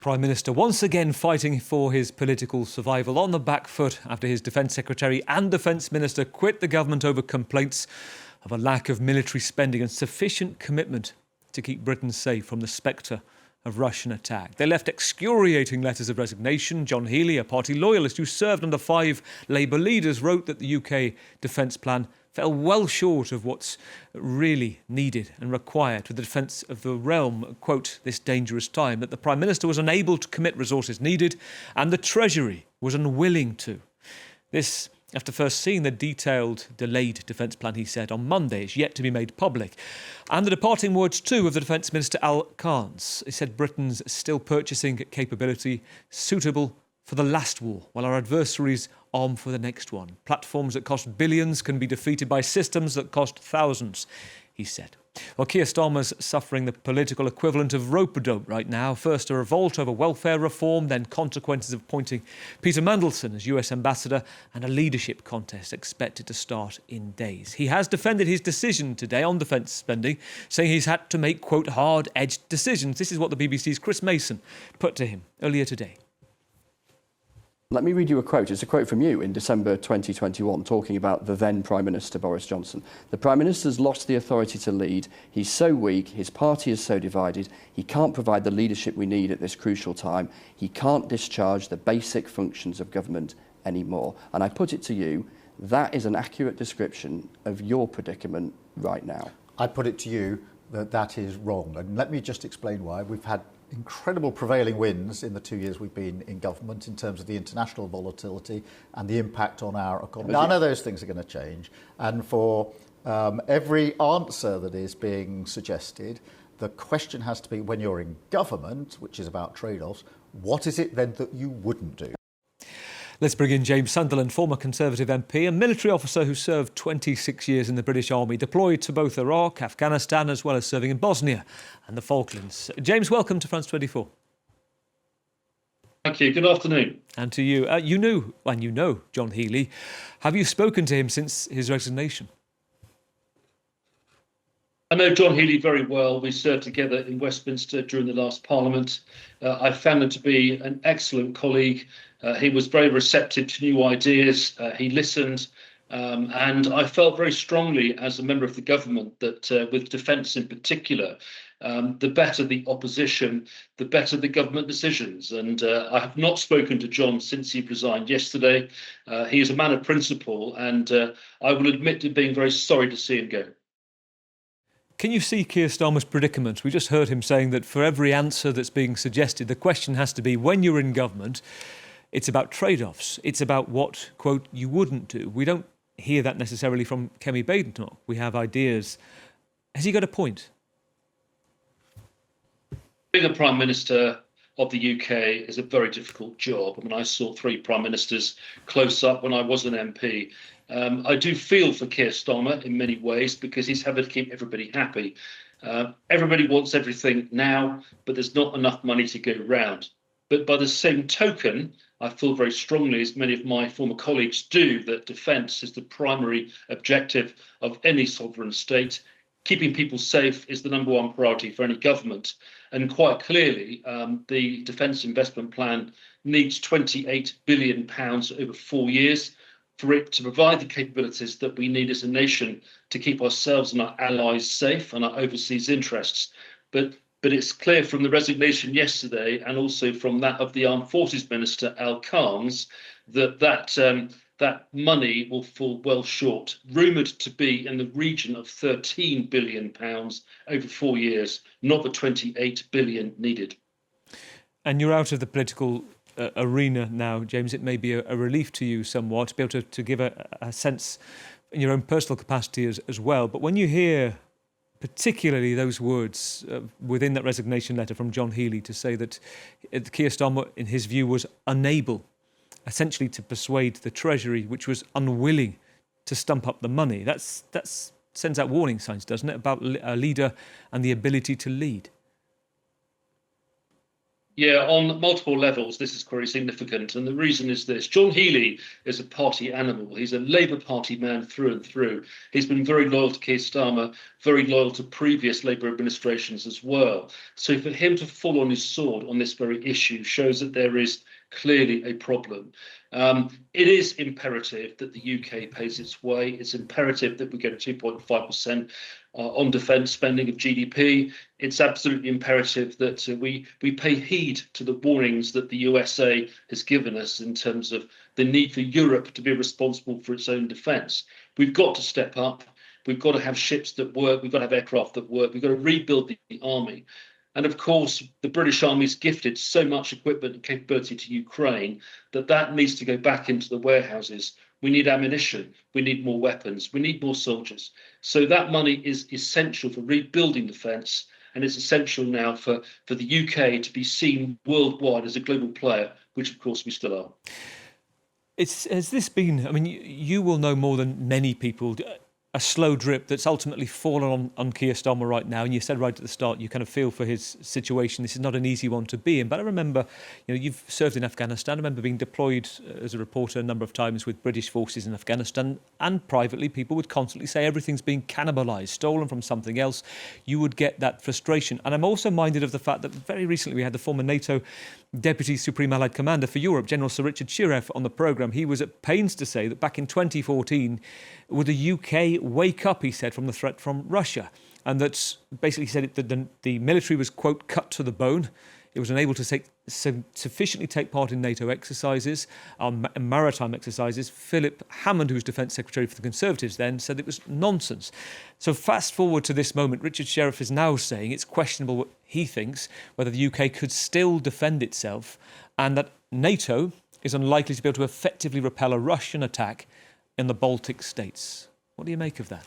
Prime Minister once again fighting for his political survival on the back foot after his Defence Secretary and Defence Minister quit the government over complaints of a lack of military spending and sufficient commitment to keep Britain safe from the spectre of Russian attack. They left excoriating letters of resignation. John Healey, a party loyalist who served under 5 Labour leaders, wrote that the UK defence plan fell well short of what's really needed and required for the defence of the realm, quote, this dangerous time, that the Prime Minister was unable to commit resources needed and the Treasury was unwilling to. This, after first seeing the detailed, delayed defence plan, he said, on Monday, is yet to be made public. And the departing words, too, of the Defence Minister Al Khan's. He said Britain's still purchasing capability suitable for the last war, while our adversaries arm for the next one. Platforms that cost billions can be defeated by systems that cost thousands, he said. Well, Keir Starmer's suffering the political equivalent of rope-a-dope right now. First a revolt over welfare reform, then consequences of appointing Peter Mandelson as US ambassador, and a leadership contest expected to start in days. He has defended his decision today on defence spending, saying he's had to make, quote, hard-edged decisions. This is what the BBC's Chris Mason put to him earlier today. Let me read you a quote. It's a quote from you in December 2021, talking about the then Prime Minister, Boris Johnson. The Prime Minister's lost the authority to lead. He's so weak, his party is so divided, he can't provide the leadership we need at this crucial time. He can't discharge the basic functions of government anymore. And I put it to you, that is an accurate description of your predicament right now. I put it to you that that is wrong. And let me just explain why. We've had incredible prevailing winds in the 2 years we've been in government in terms of the international volatility and the impact on our economy. None of those things are going to change. And for every answer that is being suggested, the question has to be, when you're in government, which is about trade-offs, what is it then that you wouldn't do? Let's bring in James Sunderland, former Conservative MP, a military officer who served 26 years in the British Army, deployed to both Iraq, Afghanistan, as well as serving in Bosnia and the Falklands. James, welcome to France 24. Thank you. Good afternoon. And to you. You know John Healey. Have you spoken to him since his resignation? I know John Healey very well. We served together in Westminster during the last Parliament. I found him to be an excellent colleague. He was very receptive to new ideas. He listened. And I felt very strongly as a member of the government that with defence in particular, the better the opposition, the better the government decisions. And I have not spoken to John since he resigned yesterday. He is a man of principle, and I will admit to being very sorry to see him go. Can you see Keir Starmer's predicament? We just heard him saying that for every answer that's being suggested, the question has to be, when you're in government, it's about trade-offs. It's about what, quote, you wouldn't do. We don't hear that necessarily from Kemi Badenoch. We have ideas. Has he got a point? Being a Prime Minister of the UK is a very difficult job. I mean, I saw 3 Prime Ministers close up when I was an MP. I do feel for Keir Starmer in many ways because he's having to keep everybody happy. Everybody wants everything now, but there's not enough money to go around. But by the same token, I feel very strongly, as many of my former colleagues do, that defence is the primary objective of any sovereign state. Keeping people safe is the #1 priority for any government. And quite clearly, the Defence Investment Plan needs £28 billion over 4 years for it to provide the capabilities that we need as a nation to keep ourselves and our allies safe and our overseas interests. But it's clear from the resignation yesterday and also from that of the Armed Forces Minister, Al Khan's, that money will fall well short, rumoured to be in the region of £13 billion over 4 years, not the £28 billion needed. And you're out of the political arena now, James. It may be a relief to you somewhat to be able to give a sense in your own personal capacity as well. But when you hear particularly those words within that resignation letter from John Healey to say that Keir Starmer, in his view, was unable essentially to persuade the Treasury, which was unwilling to stump up the money, that sends out warning signs, doesn't it, about a leader and the ability to lead? Yeah, on multiple levels, this is very significant. And the reason is this. John Healey is a party animal. He's a Labour Party man through and through. He's been very loyal to Keir Starmer, very loyal to previous Labour administrations as well. So for him to fall on his sword on this very issue shows that there is clearly a problem. It is imperative that the UK pays its way. It's imperative that we get a 2.5% on defence spending of GDP. It's absolutely imperative that we pay heed to the warnings that the USA has given us in terms of the need for Europe to be responsible for its own defence. We've got to step up. We've got to have ships that work. We've got to have aircraft that work. We've got to rebuild the army. And of course, the British Army's gifted so much equipment and capability to Ukraine that needs to go back into the warehouses. We need ammunition. We need more weapons. We need more soldiers. So that money is essential for rebuilding defence. And it's essential now for the UK to be seen worldwide as a global player, which of course we still are. Has this been, I mean, you will know more than many people, a slow drip that's ultimately fallen on Keir Starmer right now? And you said right at the start, you kind of feel for his situation. This is not an easy one to be in. But I remember, you've served in Afghanistan. I remember being deployed as a reporter a number of times with British forces in Afghanistan. And privately, people would constantly say everything's being cannibalised, stolen from something else. You would get that frustration. And I'm also minded of the fact that very recently we had the former NATO Deputy Supreme Allied Commander for Europe, General Sir Richard Shiref, on the programme. He was at pains to say that back in 2014, would the UK wake up, he said, from the threat from Russia? And that's basically said that the military was, quote, cut to the bone. It was unable to sufficiently take part in NATO exercises, maritime exercises. Philip Hammond, who was Defence Secretary for the Conservatives then, said it was nonsense. So fast forward to this moment, Richard Shiref is now saying it's questionable what he thinks, whether the UK could still defend itself, and that NATO is unlikely to be able to effectively repel a Russian attack in the Baltic states. What do you make of that?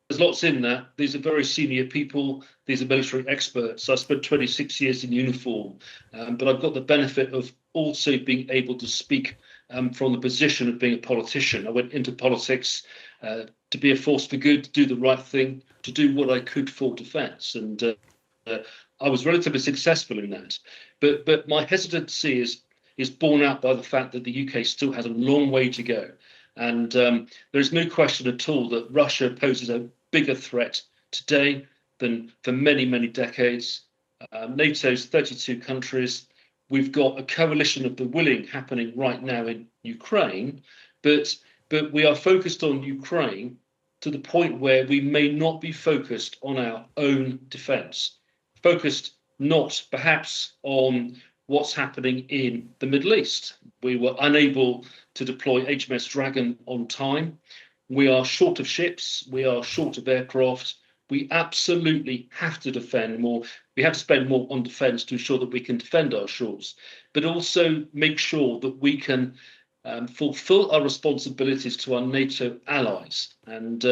There's lots in that. These are very senior people. These are military experts. I spent 26 years in uniform, but I've got the benefit of also being able to speak from the position of being a politician. I went into politics to be a force for good, to do the right thing, to do what I could for defence. And I was relatively successful in that. But my hesitancy is borne out by the fact that the UK still has a long way to go. And there's no question at all that Russia poses a bigger threat today than for many, many decades. NATO's 32 countries. We've got a coalition of the willing happening right now in Ukraine, but we are focused on Ukraine to the point where we may not be focused on our own defence, focused not perhaps on what's happening in the Middle East. We were unable to deploy HMS Dragon on time. We are short of ships. We are short of aircraft. We absolutely have to defend more. We have to spend more on defence to ensure that we can defend our shores, but also make sure that we can fulfil our responsibilities to our NATO allies. And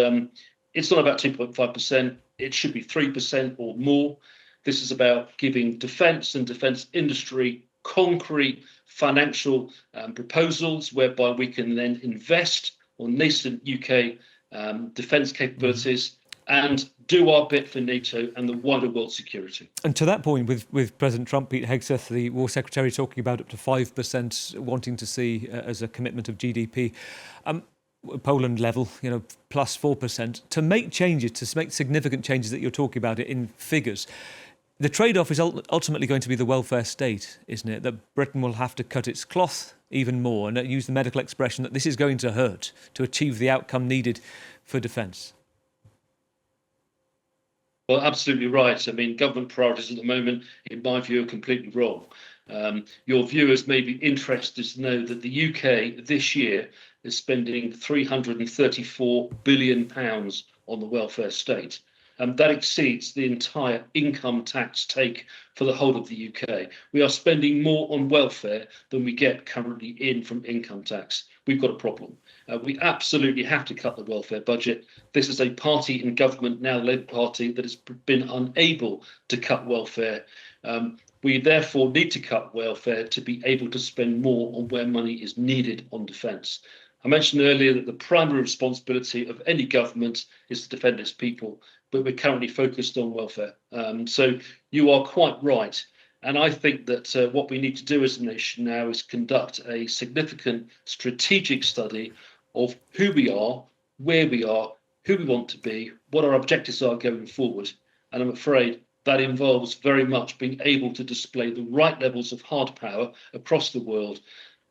it's not about 2.5%. It should be 3% or more. This is about giving defence and defence industry concrete financial proposals whereby we can then invest on nascent UK defence capabilities and do our bit for NATO and the wider world security. And to that point, with President Trump, Pete Hegseth, the War Secretary, talking about up to 5% wanting to see as a commitment of GDP, Poland level, plus 4%, to make changes, to make significant changes that you're talking about in figures. The trade-off is ultimately going to be the welfare state, isn't it? That Britain will have to cut its cloth even more and use the medical expression that this is going to hurt to achieve the outcome needed for defence. Well, absolutely right. I mean, government priorities at the moment, in my view, are completely wrong. Your viewers may be interested to know that the UK this year is spending £334 billion on the welfare state. That exceeds the entire income tax take for the whole of the UK. We are spending more on welfare than we get currently in from income tax. We've got a problem. We absolutely have to cut the welfare budget. This is a party in government now, the Labour Party, that has been unable to cut welfare. We therefore need to cut welfare to be able to spend more on where money is needed on defence. I mentioned earlier that the primary responsibility of any government is to defend its people, but we're currently focused on welfare. So you are quite right. And I think that what we need to do as a nation now is conduct a significant strategic study of who we are, where we are, who we want to be, what our objectives are going forward. And I'm afraid that involves very much being able to display the right levels of hard power across the world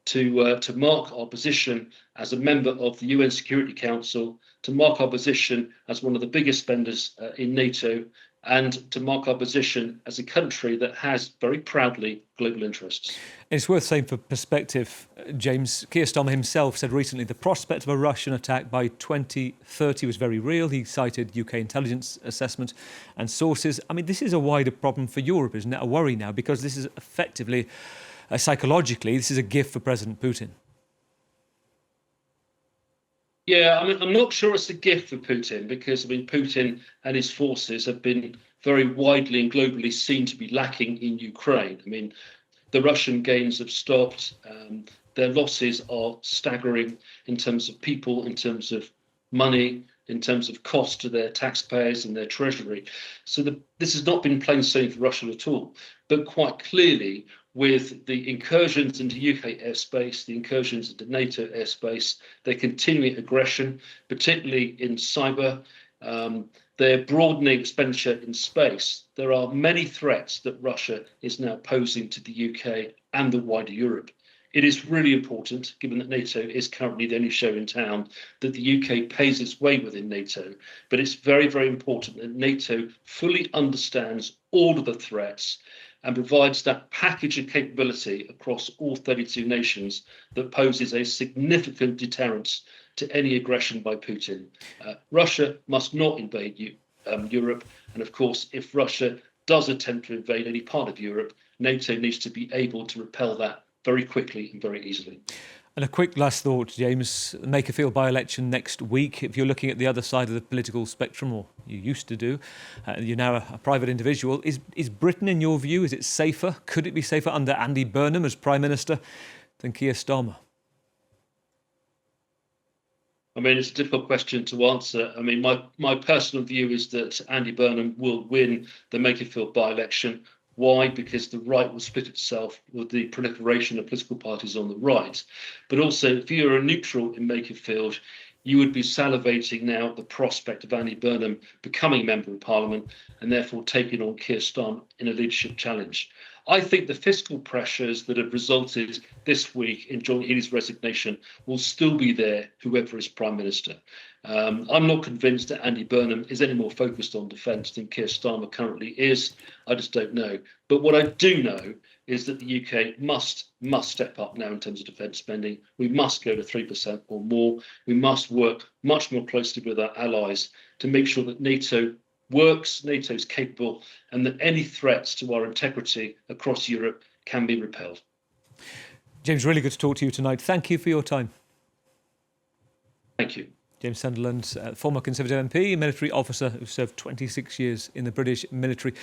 to mark our position as a member of the UN Security Council, to mark our position as one of the biggest spenders in NATO, and to mark our position as a country that has very proudly global interests. It's worth saying for perspective, James, Keir Starmer himself said recently the prospect of a Russian attack by 2030 was very real. He cited UK intelligence assessment and sources. I mean, this is a wider problem for Europe, isn't it? A worry now, because this is effectively, psychologically, this is a gift for President Putin. Yeah, I mean, I'm not sure it's a gift for Putin because, I mean, Putin and his forces have been very widely and globally seen to be lacking in Ukraine. I mean, the Russian gains have stopped. Their losses are staggering in terms of people, in terms of money, in terms of cost to their taxpayers and their treasury. So this has not been plain sailing for Russia at all. But quite clearly, with the incursions into UK airspace, the incursions into NATO airspace, their continuing aggression, particularly in cyber, their broadening expenditure in space, there are many threats that Russia is now posing to the UK and the wider Europe. It is really important, given that NATO is currently the only show in town, that the UK pays its way within NATO. But it's very, very important that NATO fully understands all of the threats and provides that package of capability across all 32 nations that poses a significant deterrence to any aggression by Putin. Russia must not invade Europe. And of course, if Russia does attempt to invade any part of Europe, NATO needs to be able to repel that very quickly and very easily. And a quick last thought, James. Makerfield by-election next week. If you're looking at the other side of the political spectrum, or you used to do, you're now a private individual. Is Britain, in your view, is it safer? Could it be safer under Andy Burnham as Prime Minister than Keir Starmer? I mean, it's a difficult question to answer. I mean, my personal view is that Andy Burnham will win the Makerfield by-election. Why? Because the right will split itself with the proliferation of political parties on the right. But also, if you're a neutral in Makerfield, you would be salivating now at the prospect of Andy Burnham becoming a Member of Parliament and therefore taking on Keir Starmer in a leadership challenge. I think the fiscal pressures that have resulted this week in John Healey's resignation will still be there, whoever is Prime Minister. I'm not convinced that Andy Burnham is any more focused on defence than Keir Starmer currently is. I just don't know. But what I do know is that the UK must step up now in terms of defence spending. We must go to 3% or more. We must work much more closely with our allies to make sure that NATO works, NATO is capable, and that any threats to our integrity across Europe can be repelled. James, really good to talk to you tonight. Thank you for your time. Thank you. James Sunderland, former Conservative MP, military officer who served 26 years in the British military.